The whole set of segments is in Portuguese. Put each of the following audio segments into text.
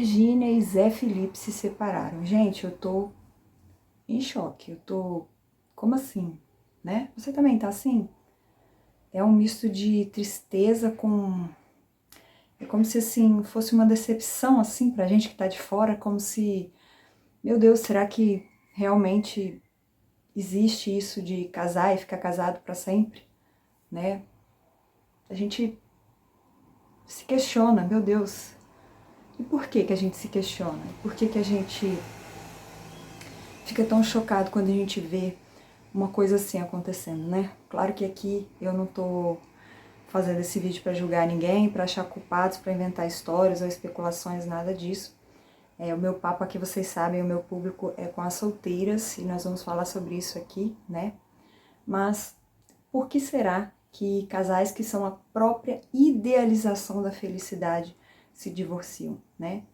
Virgínia e Zé Felipe se separaram. Gente, eu tô em choque, como assim, né? Você também tá assim? É um misto de tristeza com... É como se, assim, fosse uma decepção, assim, pra gente que tá de fora, como se... Meu Deus, será que realmente existe isso de casar e ficar casado pra sempre, né? A gente se questiona, meu Deus. E por que que a gente se questiona? Por que que a gente fica tão chocado quando a gente vê uma coisa assim acontecendo, né? Claro que aqui eu não tô fazendo esse vídeo para julgar ninguém, para achar culpados, para inventar histórias ou especulações, nada disso. O meu papo aqui, vocês sabem, o meu público é com as solteiras e nós vamos falar sobre isso aqui, né? Mas por que será que casais que são a própria idealização da felicidade se divorciam, né?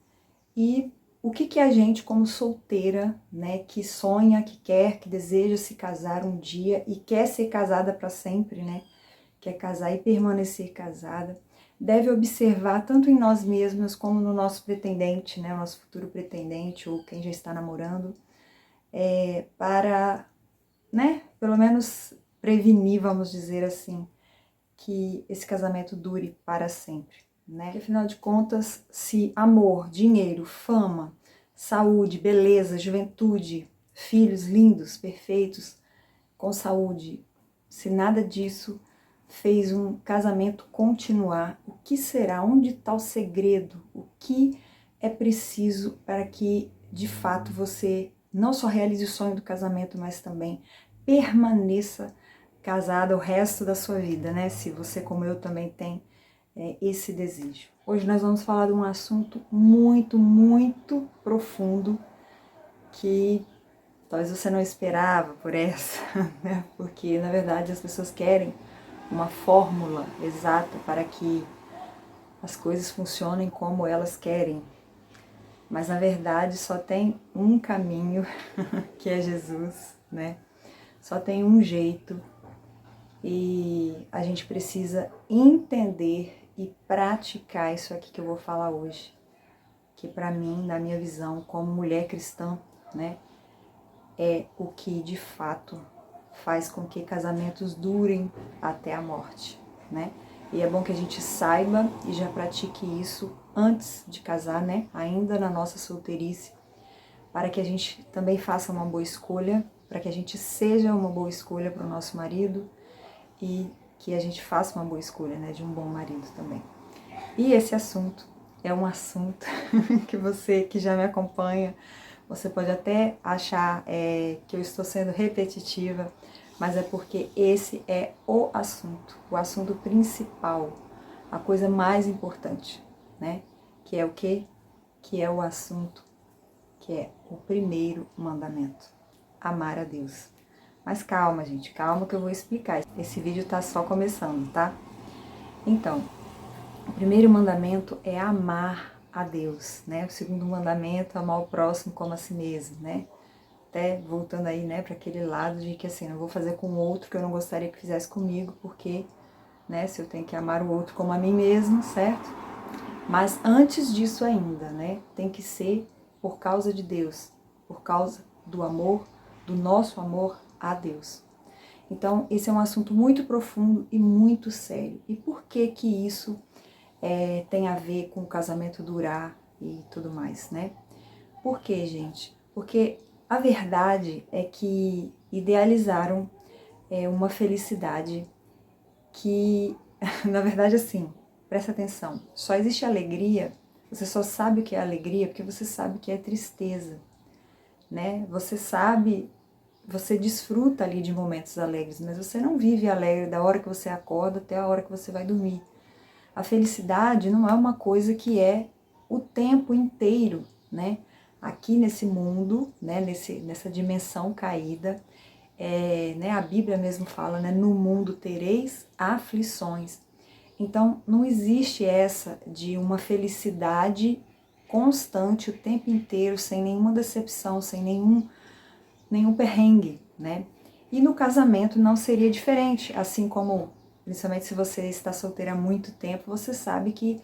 E o que que a gente, como solteira, né, que sonha, que quer, que deseja se casar um dia e quer ser casada para sempre, né, quer casar e permanecer casada, deve observar tanto em nós mesmos como no nosso pretendente, né, o nosso futuro pretendente ou quem já está namorando, para, né, pelo menos prevenir, vamos dizer assim, que esse casamento dure para sempre, né? Porque, afinal de contas, se amor, dinheiro, fama, saúde, beleza, juventude, filhos lindos, perfeitos, com saúde, se nada disso fez um casamento continuar, o que será? Onde está o segredo? O que é preciso para que, de fato, você não só realize o sonho do casamento, mas também permaneça casada o resto da sua vida, né? Se você, como eu, também tem esse desejo. Hoje nós vamos falar de um assunto muito, muito profundo que talvez você não esperava por essa, né? Porque, na verdade, as pessoas querem uma fórmula exata para que as coisas funcionem como elas querem. Mas, na verdade, só tem um caminho, que é Jesus, né? Só tem um jeito. E a gente precisa entender e praticar isso aqui que eu vou falar hoje, que para mim, na minha visão, como mulher cristã, né, é o que de fato faz com que casamentos durem até a morte, né? E é bom que a gente saiba e já pratique isso antes de casar, né? Ainda na nossa solteirice, para que a gente também faça uma boa escolha, para que a gente seja uma boa escolha para o nosso marido, e que a gente faça uma boa escolha, né, de um bom marido também. E esse assunto é um assunto que você que já me acompanha, você pode até achar que eu estou sendo repetitiva, mas é porque esse é o assunto principal, a coisa mais importante, né? Que é o quê? Que é o assunto, que é o primeiro mandamento: amar a Deus. Mas calma, gente, calma que eu vou explicar. Esse vídeo tá só começando, tá? Então, o primeiro mandamento é amar a Deus, né? O segundo mandamento, amar o próximo como a si mesmo, né? Até voltando aí, né, para aquele lado de que assim, não vou fazer com o outro que eu não gostaria que fizesse comigo, porque, né, se eu tenho que amar o outro como a mim mesmo, certo? Mas antes disso ainda, né, tem que ser por causa de Deus, por causa do amor, do nosso amor a Deus. Então, esse é um assunto muito profundo e muito sério. E por que que isso tem a ver com o casamento durar e tudo mais, né? Por quê, gente? Porque a verdade é que idealizaram uma felicidade que, na verdade, assim, presta atenção, só existe alegria, você só sabe o que é alegria porque você sabe o que é tristeza, né? Você sabe, você desfruta ali de momentos alegres, mas você não vive alegre da hora que você acorda até a hora que você vai dormir. A felicidade não é uma coisa que é o tempo inteiro, né? Aqui nesse mundo, né? Nessa dimensão caída, né? A Bíblia mesmo fala, né? No mundo tereis aflições. Então, não existe essa de uma felicidade constante o tempo inteiro, sem nenhuma decepção, sem nenhum perrengue, né? E no casamento não seria diferente, assim como, principalmente se você está solteira há muito tempo, você sabe que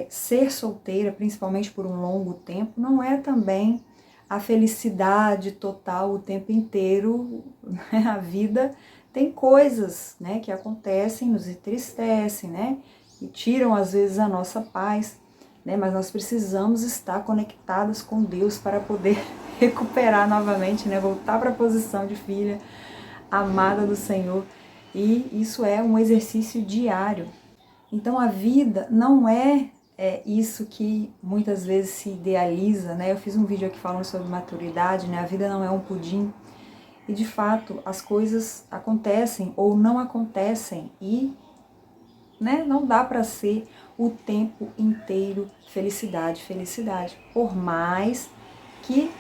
ser solteira, principalmente por um longo tempo, não é também a felicidade total o tempo inteiro, né? A vida tem coisas, né, que acontecem, nos entristecem, né, e tiram às vezes a nossa paz, né, mas nós precisamos estar conectadas com Deus para poder recuperar novamente, né, voltar para a posição de filha amada do Senhor, e isso é um exercício diário. Então a vida não é isso que muitas vezes se idealiza, né? Eu fiz um vídeo aqui falando sobre maturidade, né? A vida não é um pudim. E de fato, as coisas acontecem ou não acontecem e, né, não dá para ser o tempo inteiro felicidade, felicidade. Por mais que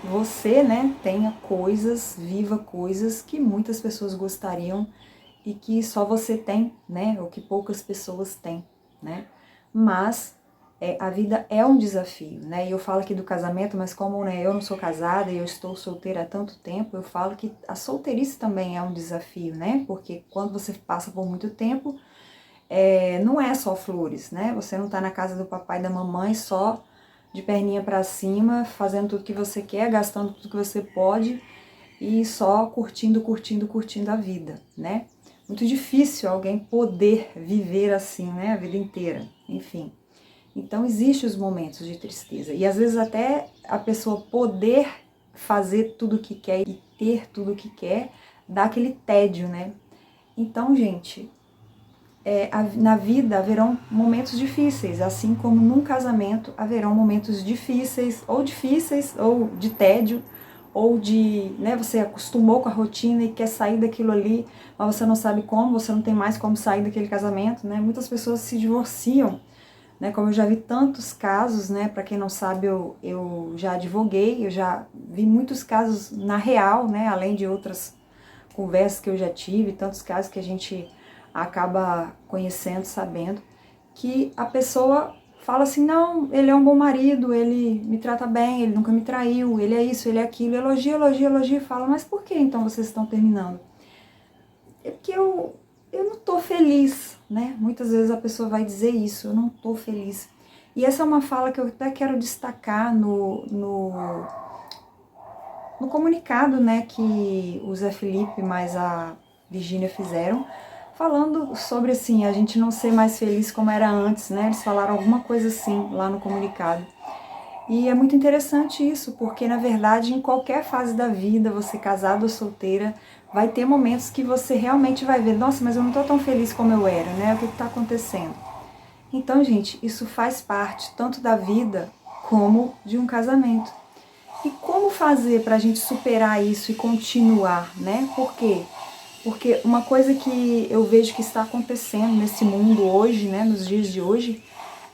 você, né, tenha coisas, viva coisas que muitas pessoas gostariam e que só você tem, né, ou que poucas pessoas têm, né? Mas a vida é um desafio, né? E eu falo aqui do casamento, mas como, né, eu não sou casada e eu estou solteira há tanto tempo, eu falo que a solteirice também é um desafio, né? Porque quando você passa por muito tempo, não é só flores, né? Você não tá na casa do papai e da mamãe só de perninha para cima, fazendo tudo que você quer, gastando tudo que você pode e só curtindo, curtindo, curtindo a vida, né? Muito difícil alguém poder viver assim, né, a vida inteira, enfim. Então, existem os momentos de tristeza. E às vezes até a pessoa poder fazer tudo o que quer e ter tudo o que quer, dá aquele tédio, né? Então, gente, na vida haverão momentos difíceis, assim como num casamento haverão momentos difíceis ou de tédio, ou de, né, você acostumou com a rotina e quer sair daquilo ali, mas você não sabe como, você não tem mais como sair daquele casamento, né? Muitas pessoas se divorciam, né? Como eu já vi tantos casos, né? Para quem não sabe, eu já advoguei, eu já vi muitos casos na real, né? Além de outras conversas que eu já tive, tantos casos que a gente acaba conhecendo, sabendo, que a pessoa fala assim, não, ele é um bom marido, ele me trata bem, ele nunca me traiu, ele é isso, ele é aquilo, elogia, elogia, elogia, e fala, mas por que então vocês estão terminando? É porque eu não tô feliz, né? Muitas vezes a pessoa vai dizer isso, eu não tô feliz. E essa é uma fala que eu até quero destacar no comunicado, né, que o Zé Felipe mais a Virgínia fizeram, falando sobre, assim, a gente não ser mais feliz como era antes, né? Eles falaram alguma coisa assim lá no comunicado. E é muito interessante isso, porque na verdade em qualquer fase da vida, você casado ou solteira, vai ter momentos que você realmente vai ver, nossa, mas eu não tô tão feliz como eu era, né? O que tá acontecendo? Então, gente, isso faz parte tanto da vida como de um casamento. E como fazer para a gente superar isso e continuar, né? Por quê? Porque uma coisa que eu vejo que está acontecendo nesse mundo hoje, né, nos dias de hoje,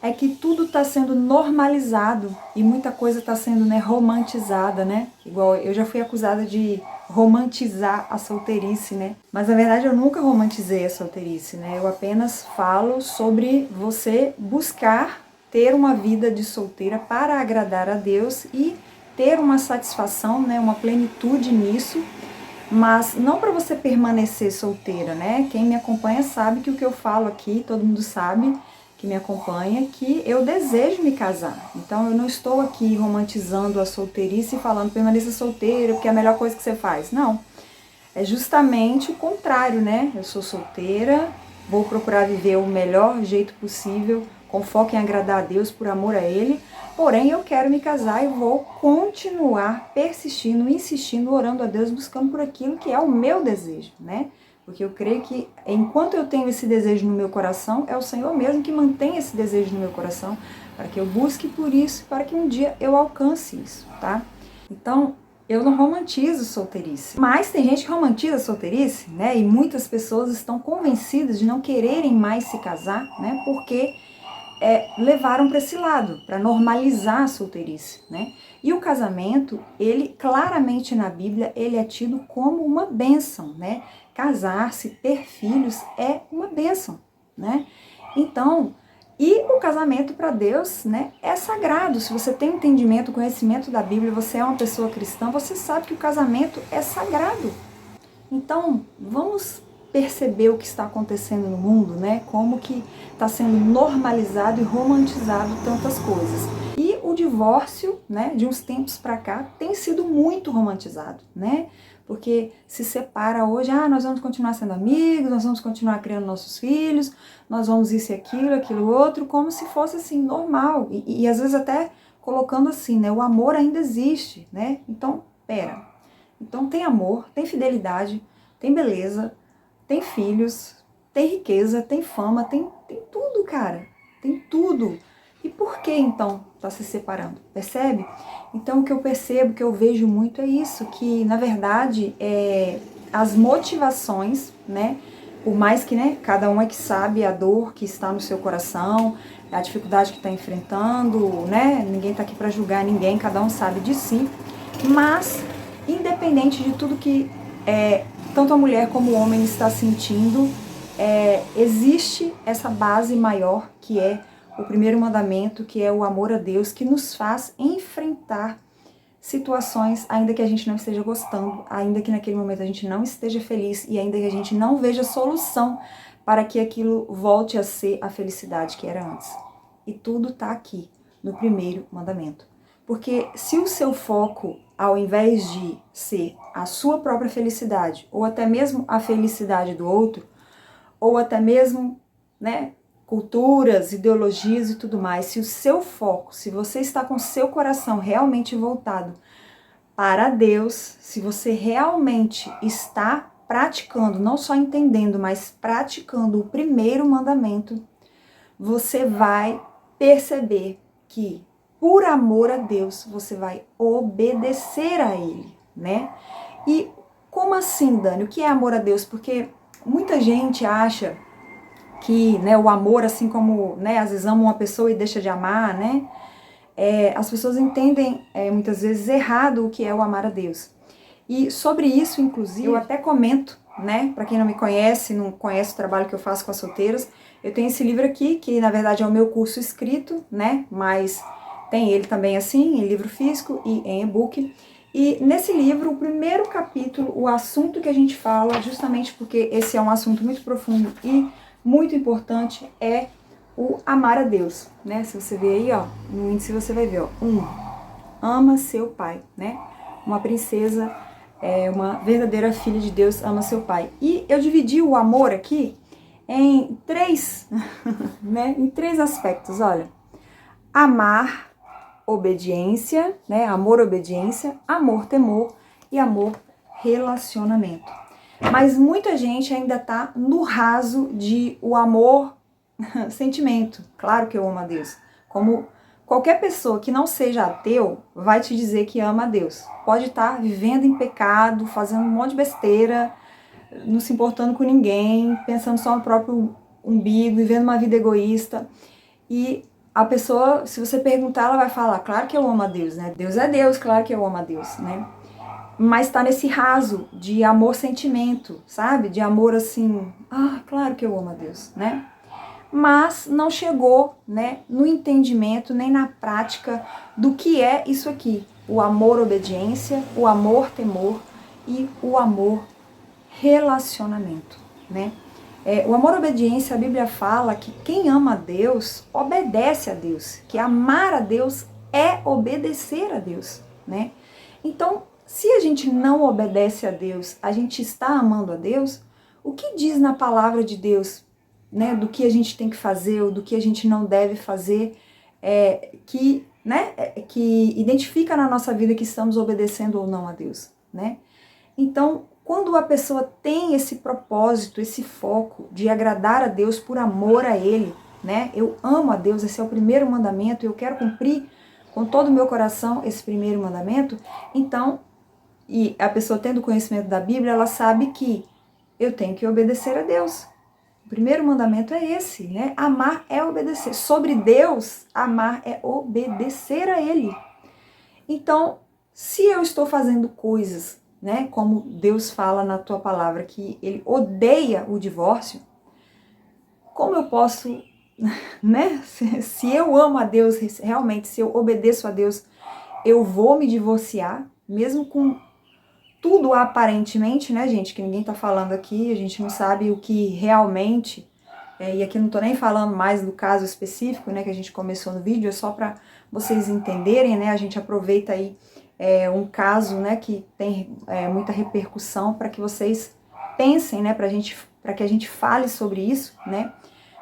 é que tudo está sendo normalizado e muita coisa está sendo, né, romantizada, né? Igual eu já fui acusada de romantizar a solteirice, né? Mas na verdade eu nunca romantizei a solteirice, né? Eu apenas falo sobre você buscar ter uma vida de solteira para agradar a Deus e ter uma satisfação, né, uma plenitude nisso, mas não para você permanecer solteira, né? Quem me acompanha sabe que o que eu falo aqui, todo mundo sabe que me acompanha, que eu desejo me casar. Então eu não estou aqui romantizando a solteirice e falando permaneça solteira, porque é a melhor coisa que você faz. Não. É justamente o contrário, né? Eu sou solteira, vou procurar viver o melhor jeito possível, com foco em agradar a Deus, por amor a Ele, porém eu quero me casar e vou continuar persistindo, insistindo, orando a Deus, buscando por aquilo que é o meu desejo, né? Porque eu creio que enquanto eu tenho esse desejo no meu coração, é o Senhor mesmo que mantém esse desejo no meu coração, para que eu busque por isso, para que um dia eu alcance isso, tá? Então, eu não romantizo solteirice. Mas tem gente que romantiza a solteirice, né? E muitas pessoas estão convencidas de não quererem mais se casar, né? Porque levaram para esse lado, para normalizar a solteirice, né? E o casamento, ele claramente na Bíblia, ele é tido como uma bênção, né? Casar-se, ter filhos é uma bênção, né? Então, e o casamento para Deus, né, é sagrado. Se você tem entendimento, conhecimento da Bíblia, você é uma pessoa cristã, você sabe que o casamento é sagrado. Então, vamos perceber o que está acontecendo no mundo, né? Como que está sendo normalizado e romantizado tantas coisas. E o divórcio, né, de uns tempos para cá, tem sido muito romantizado, né? Porque se separa hoje, nós vamos continuar sendo amigos, nós vamos continuar criando nossos filhos, nós vamos isso e aquilo outro, como se fosse assim, normal. E às vezes até colocando assim, né? O amor ainda existe, né? Então, pera. Então tem amor, tem fidelidade, tem beleza, tem filhos, tem riqueza, tem fama, tem tudo, cara. Tem tudo. E por que então tá se separando? Percebe? Então o que eu percebo, o que eu vejo muito é isso, que na verdade as motivações, né? Por mais que, né, cada um é que sabe a dor que está no seu coração, a dificuldade que está enfrentando, né? Ninguém está aqui para julgar ninguém, cada um sabe de si. Mas, independente de tudo que tanto a mulher como o homem está sentindo, existe essa base maior que é o primeiro mandamento, que é o amor a Deus, que nos faz enfrentar situações, ainda que a gente não esteja gostando, ainda que naquele momento a gente não esteja feliz e ainda que a gente não veja solução para que aquilo volte a ser a felicidade que era antes. E tudo está aqui, no primeiro mandamento. Porque se o seu foco, ao invés de ser a sua própria felicidade, ou até mesmo a felicidade do outro, ou até mesmo, né, culturas, ideologias e tudo mais, se o seu foco, se você está com o seu coração realmente voltado para Deus, se você realmente está praticando, não só entendendo, mas praticando o primeiro mandamento, você vai perceber que, por amor a Deus, você vai obedecer a Ele, né? E como assim, Dani? O que é amor a Deus? Porque muita gente acha que, né, o amor, assim como, né, às vezes ama uma pessoa e deixa de amar, né? As pessoas entendem muitas vezes errado o que é o amar a Deus. E sobre isso, inclusive, eu até comento, né? Para quem não me conhece, não conhece o trabalho que eu faço com as solteiras, eu tenho esse livro aqui, que na verdade é o meu curso escrito, né? Mas tem ele também assim, em livro físico e em e-book. E nesse livro, o primeiro capítulo, o assunto que a gente fala, justamente porque esse é um assunto muito profundo e muito importante, é o amar a Deus, né? Se você ver aí, ó, no índice você vai ver, ó, ama seu pai, né? Uma princesa, uma verdadeira filha de Deus ama seu pai. E eu dividi o amor aqui em três, né? Em três aspectos, olha. Amar, obediência, né? Amor, obediência, amor, temor e amor, relacionamento. Mas muita gente ainda tá no raso de o amor, sentimento. Claro que eu amo a Deus. Como qualquer pessoa que não seja ateu vai te dizer que ama a Deus. Pode estar vivendo em pecado, fazendo um monte de besteira, não se importando com ninguém, pensando só no próprio umbigo, vivendo uma vida egoísta. E a pessoa, se você perguntar, ela vai falar, claro que eu amo a Deus, né? Deus é Deus, claro que eu amo a Deus, né? Mas tá nesse raso de amor-sentimento, sabe? De amor assim, claro que eu amo a Deus, né? Mas não chegou, né, no entendimento nem na prática do que é isso aqui, o amor-obediência, o amor-temor e o amor-relacionamento, né? O amor-obediência, a Bíblia fala que quem ama a Deus, obedece a Deus, que amar a Deus é obedecer a Deus, né? Então, se a gente não obedece a Deus, a gente está amando a Deus, o que diz na palavra de Deus, né, do que a gente tem que fazer ou do que a gente não deve fazer, que identifica na nossa vida que estamos obedecendo ou não a Deus, né? Então, quando a pessoa tem esse propósito, esse foco de agradar a Deus por amor a Ele, né? Eu amo a Deus, esse é o primeiro mandamento, eu quero cumprir com todo o meu coração esse primeiro mandamento, então, e a pessoa tendo conhecimento da Bíblia, ela sabe que eu tenho que obedecer a Deus. O primeiro mandamento é esse, né? Amar é obedecer. Sobre Deus, amar é obedecer a Ele. Então, se eu estou fazendo coisas, né, como Deus fala na tua palavra, que Ele odeia o divórcio, como eu posso, né? Se eu amo a Deus, realmente, se eu obedeço a Deus, eu vou me divorciar, mesmo com tudo aparentemente, né, gente, que ninguém tá falando aqui, a gente não sabe o que realmente, e aqui eu não tô nem falando mais do caso específico, né, que a gente começou no vídeo, é só para vocês entenderem, né, a gente aproveita aí um caso, né, que tem muita repercussão para que vocês pensem, né, para que a gente fale sobre isso, né,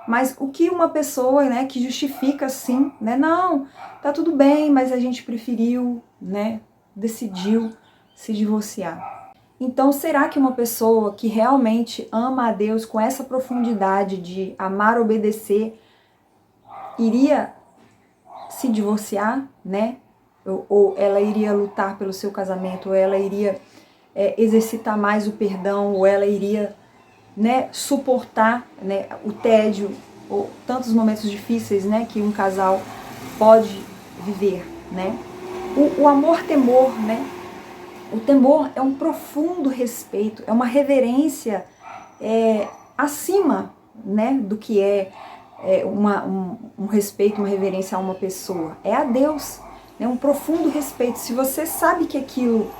mas o que uma pessoa, né, que justifica assim, né, não, tá tudo bem, mas a gente preferiu, né, decidiu se divorciar. Então, será que uma pessoa que realmente ama a Deus com essa profundidade de amar, obedecer, iria se divorciar, né? Ou ela iria lutar pelo seu casamento, ou ela iria exercitar mais o perdão, ou ela iria, né, suportar, né, o tédio, ou tantos momentos difíceis, né, que um casal pode viver, né? O amor-temor, né? O temor é um profundo respeito, é uma reverência acima, né, do que um respeito, uma reverência a uma pessoa. É a Deus, né, um profundo respeito. Se você sabe que aquilo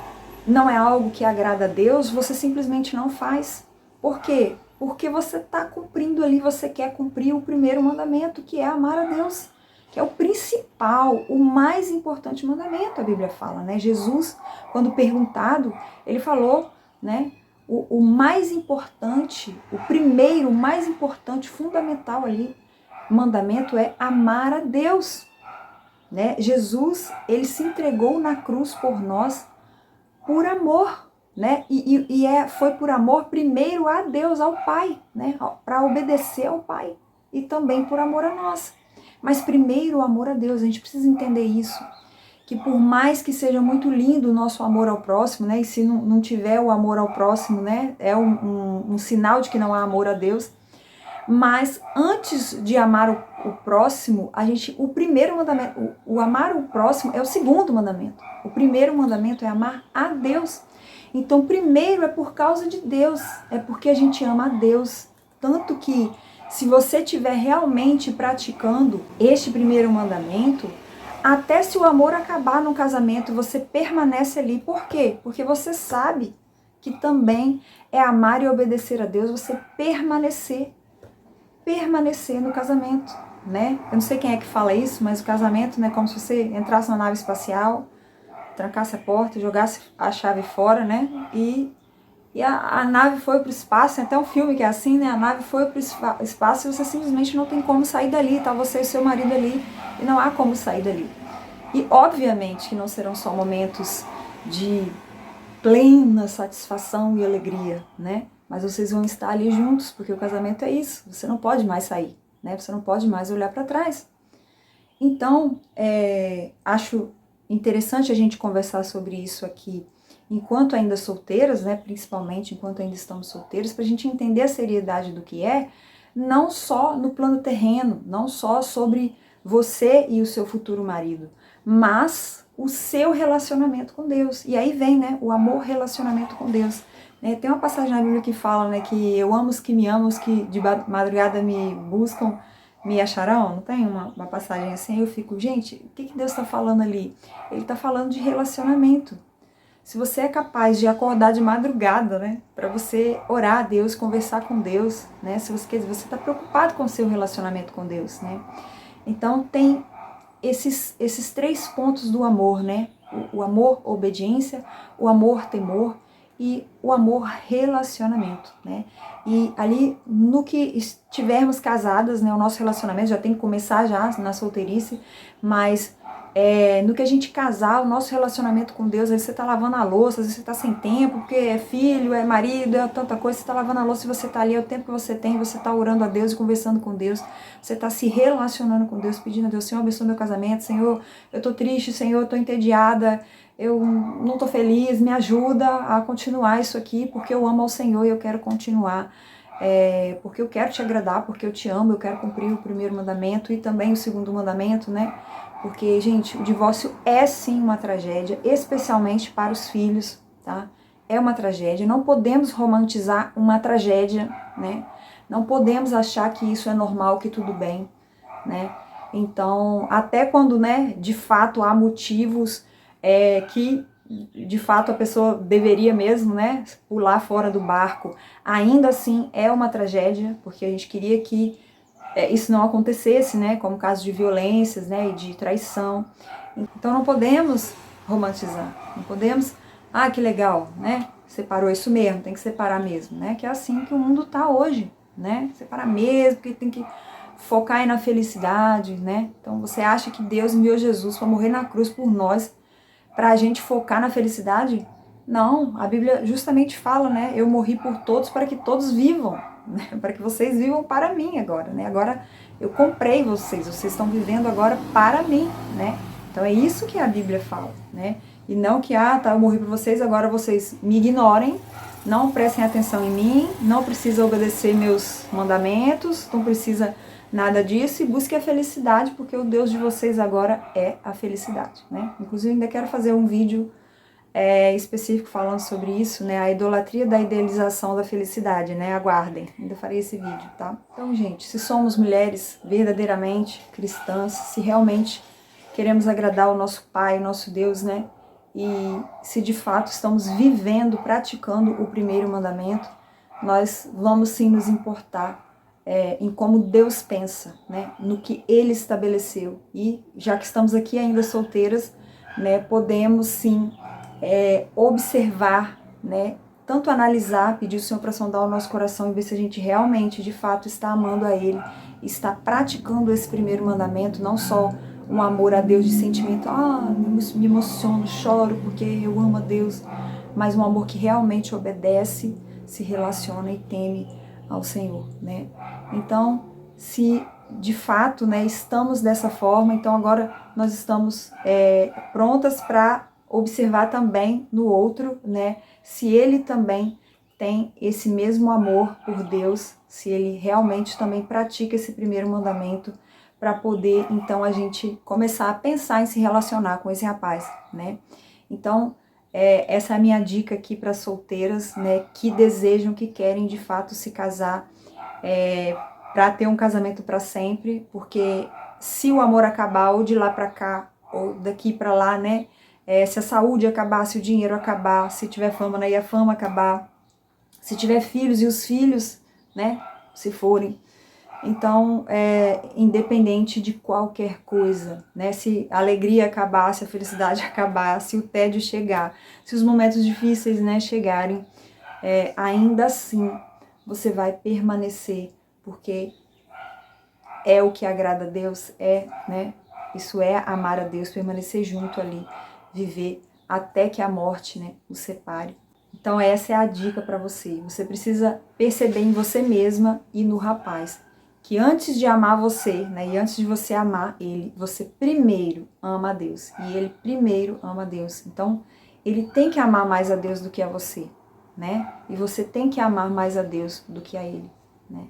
não é algo que agrada a Deus, você simplesmente não faz. Por quê? Porque você está cumprindo ali, você quer cumprir o primeiro mandamento, que é amar a Deus, que é o principal, o mais importante mandamento, a Bíblia fala, né? Jesus, quando perguntado, ele falou, né? O mais importante, o primeiro, o mais importante, fundamental ali, mandamento é amar a Deus, né? Jesus, ele se entregou na cruz por nós, por amor, né? Foi por amor primeiro a Deus, ao Pai, né? Para obedecer ao Pai e também por amor a nós. Mas primeiro o amor a Deus, a gente precisa entender isso. Que por mais que seja muito lindo o nosso amor ao próximo, né? E se não tiver o amor ao próximo, né? É um sinal de que não há amor a Deus. Mas antes de amar o próximo, o primeiro mandamento, o amar o próximo é o segundo mandamento. O primeiro mandamento é amar a Deus. Então, primeiro é por causa de Deus, é porque a gente ama a Deus. Tanto que, se você estiver realmente praticando este primeiro mandamento, até se o amor acabar no casamento, você permanece ali. Por quê? Porque você sabe que também é amar e obedecer a Deus, você permanecer no casamento, né? Eu não sei quem é que fala isso, mas o casamento, né, como se você entrasse na nave espacial, trancasse a porta, jogasse a chave fora, né? E a nave foi para o espaço, tem até um filme que é assim, né? A nave foi para o espaço e você simplesmente não tem como sair dali, tá você e seu marido ali, e não há como sair dali. E obviamente que não serão só momentos de plena satisfação e alegria, né? Mas vocês vão estar ali juntos, porque o casamento é isso, você não pode mais sair, né? Você não pode mais olhar para trás. Então, acho interessante a gente conversar sobre isso aqui, enquanto ainda solteiras, né? Principalmente enquanto ainda estamos solteiras, para a gente entender a seriedade do que é, não só no plano terreno, não só sobre você e o seu futuro marido, mas o seu relacionamento com Deus. E aí vem, né, o amor relacionamento com Deus. Tem uma passagem na Bíblia que fala, né, que eu amo os que me amam, os que de madrugada me buscam, me acharão. Não tem uma passagem assim? Aí eu fico, gente, o que Deus está falando ali? Ele está falando de relacionamento. Se você é capaz de acordar de madrugada, né, para você orar a Deus, conversar com Deus, né, se você está preocupado com o seu relacionamento com Deus, né? Então tem esses três pontos do amor, né? O amor, obediência, o amor, temor e o amor, relacionamento, né? E ali, no que estivermos casadas, né? O nosso relacionamento já tem que começar já na solteirice, mas no que a gente casar, o nosso relacionamento com Deus, aí você tá lavando a louça, às vezes você tá sem tempo, porque é filho, é marido, é tanta coisa, você tá lavando a louça e você tá ali, é o tempo que você tem, você tá orando a Deus e conversando com Deus, você tá se relacionando com Deus, pedindo a Deus, Senhor, abençoa meu casamento, Senhor, eu tô triste, Senhor, eu tô entediada, eu não tô feliz, me ajuda a continuar isso aqui, porque eu amo ao Senhor e eu quero continuar, porque eu quero te agradar, porque eu te amo, eu quero cumprir o primeiro mandamento e também o segundo mandamento, né? Porque, gente, o divórcio é sim uma tragédia, especialmente para os filhos, tá? É uma tragédia, não podemos romantizar uma tragédia, né? Não podemos achar que isso é normal, que tudo bem, né? Então, até quando, né, de fato há motivos que de fato a pessoa deveria mesmo, né, pular fora do barco, ainda assim é uma tragédia, porque a gente queria que isso não acontecesse, né, como casos de violências, né, e de traição. Então não podemos romantizar, não podemos, que legal, né, separou, isso mesmo, tem que separar mesmo, né, que é assim que o mundo tá hoje, né, separar mesmo, porque tem que focar aí na felicidade, né. Então você acha que Deus enviou Jesus para morrer na cruz por nós, para a gente focar na felicidade? Não, a Bíblia justamente fala, né? Eu morri por todos para que todos vivam, né? Para que vocês vivam para mim agora, né? Agora eu comprei vocês estão vivendo agora para mim, né? Então é isso que a Bíblia fala, né? E não que, eu morri por vocês, agora vocês me ignorem, não prestem atenção em mim, não precisa obedecer meus mandamentos, não precisa nada disso, e busque a felicidade, porque o Deus de vocês agora é a felicidade, né? Inclusive ainda quero fazer um vídeo específico falando sobre isso, né? A idolatria da idealização da felicidade, né? Aguardem, ainda farei esse vídeo, tá? Então, gente, se somos mulheres verdadeiramente cristãs, se realmente queremos agradar o nosso Pai, o nosso Deus, né? E se de fato estamos vivendo, praticando o primeiro mandamento, nós vamos sim nos importar em como Deus pensa, né, no que Ele estabeleceu. E já que estamos aqui ainda solteiras, né, podemos sim observar, né, tanto analisar, pedir o Senhor para sondar o nosso coração e ver se a gente realmente, de fato, está amando a Ele, está praticando esse primeiro mandamento, não só um amor a Deus de sentimento, me emociono, choro porque eu amo a Deus, mas um amor que realmente obedece, se relaciona e teme ao Senhor, né? Então, se de fato, né, estamos dessa forma, então agora nós estamos prontas para observar também no outro, né, se ele também tem esse mesmo amor por Deus, se ele realmente também pratica esse primeiro mandamento, para poder então a gente começar a pensar em se relacionar com esse rapaz, né? Então, essa é a minha dica aqui para solteiras, né, que desejam, que querem de fato se casar, para ter um casamento para sempre, porque se o amor acabar, ou de lá para cá, ou daqui para lá, né, se a saúde acabar, se o dinheiro acabar, se tiver fama, né, e a fama acabar, se tiver filhos e os filhos, né, se forem, então, independente de qualquer coisa, né, se a alegria acabar, se a felicidade acabar, se o tédio chegar, se os momentos difíceis, né, chegarem, ainda assim você vai permanecer, porque é o que agrada a Deus, né, isso é amar a Deus, permanecer junto ali, viver até que a morte, né, os separe. Então essa é a dica para você. Você precisa perceber em você mesma e no rapaz que antes de amar você, né, e antes de você amar ele, você primeiro ama a Deus. E ele primeiro ama a Deus. Então ele tem que amar mais a Deus do que a você, né? E você tem que amar mais a Deus do que a ele, né?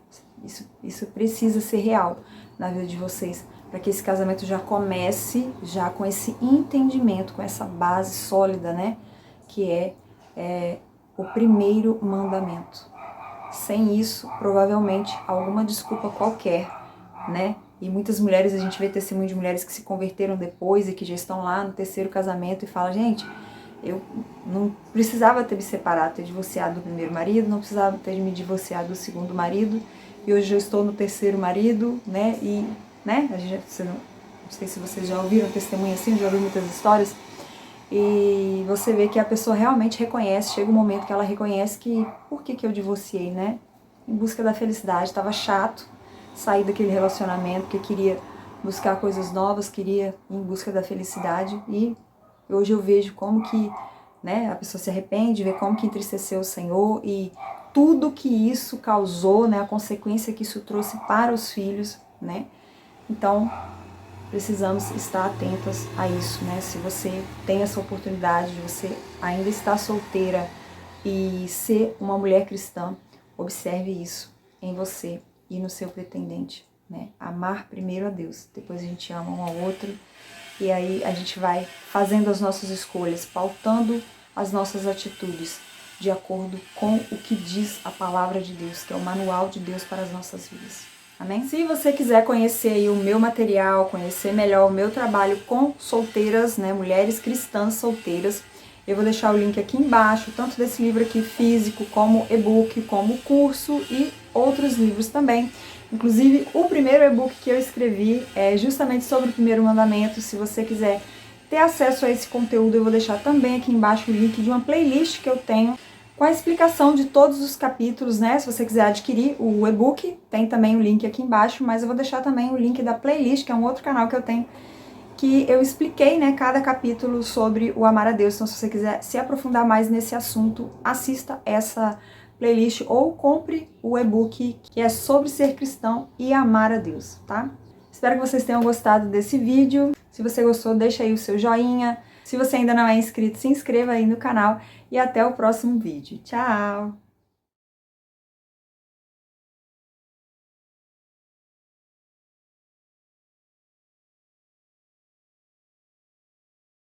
Isso precisa ser real na vida de vocês, para que esse casamento já comece já com esse entendimento, com essa base sólida, né? Que é o primeiro mandamento. Sem isso, provavelmente, alguma desculpa qualquer, né? E muitas mulheres, a gente vê testemunho de mulheres que se converteram depois e que já estão lá no terceiro casamento e falam, gente, eu não precisava ter me separado, ter divorciado do primeiro marido, não precisava ter me divorciado do segundo marido, e hoje eu estou no terceiro marido, né? E, né? Não sei se vocês já ouviram testemunho assim, já ouviram muitas histórias. E você vê que a pessoa realmente reconhece, chega um momento que ela reconhece que, por que eu divorciei, né? Em busca da felicidade, estava chato sair daquele relacionamento, que queria buscar coisas novas, queria ir em busca da felicidade, e hoje eu vejo como que, né, a pessoa se arrepende, vê como que entristeceu o Senhor, e tudo que isso causou, né, a consequência que isso trouxe para os filhos, né? Então, precisamos estar atentas a isso, né? Se você tem essa oportunidade de você ainda estar solteira e ser uma mulher cristã, observe isso em você e no seu pretendente, né? Amar primeiro a Deus, depois a gente ama um ao outro, e aí a gente vai fazendo as nossas escolhas, pautando as nossas atitudes de acordo com o que diz a palavra de Deus, que é o manual de Deus para as nossas vidas. Amém? Se você quiser conhecer aí o meu material, conhecer melhor o meu trabalho com solteiras, né, mulheres cristãs solteiras, Eu vou deixar o link aqui embaixo, tanto desse livro aqui físico, como e-book, como curso e outros livros também. Inclusive, o primeiro e-book que eu escrevi é justamente sobre o primeiro mandamento. Se você quiser ter acesso a esse conteúdo, eu vou deixar também aqui embaixo o link de uma playlist que eu tenho com a explicação de todos os capítulos, né? Se você quiser adquirir o e-book, tem também o link aqui embaixo, mas eu vou deixar também o link da playlist, que é um outro canal que eu tenho, que eu expliquei, né, cada capítulo sobre o amar a Deus. Então, se você quiser se aprofundar mais nesse assunto, assista essa playlist ou compre o e-book que é sobre ser cristão e amar a Deus, tá? Espero que vocês tenham gostado desse vídeo. Se você gostou, deixa aí o seu joinha. Se você ainda não é inscrito, se inscreva aí no canal e até o próximo vídeo. Tchau!